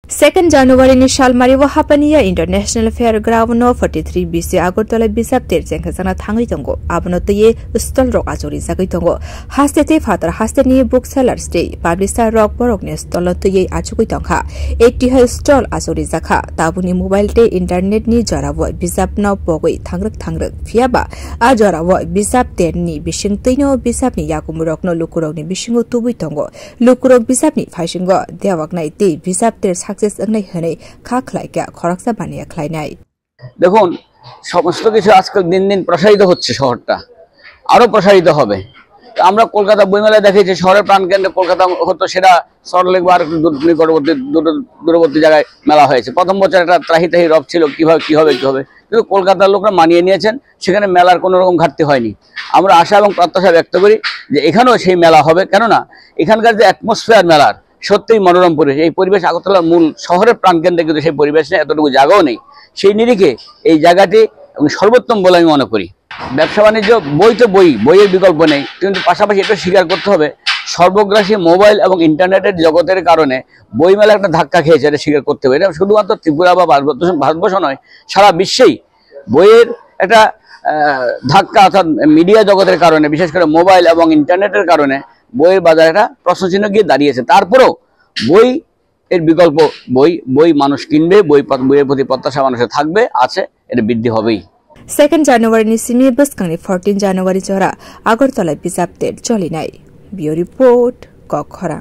2 January Shalmari Wahapania International Fairground no 43 BC Agartala Bisap Terjangkasana Tangi Tongo, Abonote, Stol Rock Azuri Zagitongo, Hastete Father Hasteni Booksellers Day, Publisher Rock Borognes, Tolotoye Achukitonka, 80 Stall Azuri Zaka, Tabuni Mobile Day Internet Ni Jaravo, Bisap no Bogue, Tangrak, Fiaba, Ajaravo, Bisap Terni, Bishingtino, Bisapni Yakumurok no Lukuroni, Bishingo Tubitongo, Lukurok Bisapni, Fashingo, Devaknight Day, Bisap Ter দেখুন সমস্ত কিছু আজকাল দিন দিন প্রসারিত হচ্ছে শহরটা আরো প্রসারিত হবে আমরা কলকাতা বইমেলায় দেখেছি শহরের প্রাণকেন্দ্রে কলকাতা হতো সেটা সরলেক বার দূরবর্তী জায়গায় মেলা হয়েছে প্রথম বছর একটা ত্রাহি রব ছিল কিভাবে কি হবে কিন্তু কলকাতার লোকরা মানিয়ে নিয়েছেন সেখানে মেলার কোনো রকম ঘাটতি হয়নি আমরা আশা এবং প্রত্যাশা ব্যক্ত করি যে এখানেও সেই মেলা হবে কেননা এখানকার যে অ্যাটমসফিয়ার মেলার সত্যিই মনোরম পরিবেশ এই পরিবেশ আগরতলার মূল শহরের প্রাণকেন্দ্রে কিন্তু সেই পরিবেশ নেই এতটুকু জায়গাও নেই সেই নিরিখে এই জায়গাটি সর্বোত্তম বলে আমি মনে করি ব্যবসা বাণিজ্য বই তো বইয়ের বিকল্প নেই কিন্তু পাশাপাশি এটা স্বীকার করতে হবে সর্বগ্রাসী মোবাইল এবং ইন্টারনেটের জগতের কারণে বইমেলা একটা ধাক্কা খেয়েছে এটা স্বীকার করতে হবে এটা শুধুমাত্র ত্রিপুরা বা ভারতবর্ষ নয় সারা বিশ্বেই বইয়ের একটা ধাক্কা অর্থাৎ মিডিয়া জগতের কারণে বিশেষ করে মোবাইল এবং ইন্টারনেটের কারণে বইয়ের বাজারে একটা প্রশ্নচিহ্ন গিয়ে দাঁড়িয়েছে তারপরেও বই এর বিকল্প বই মানুষ কিনবে বইয়ের প্রতি প্রত্যাশা মানুষের থাকবে আছে এটা বৃদ্ধি হবেই 2 January ni simi baskangni 14 January jora Agartala bisapter choli nai bio report Kokhara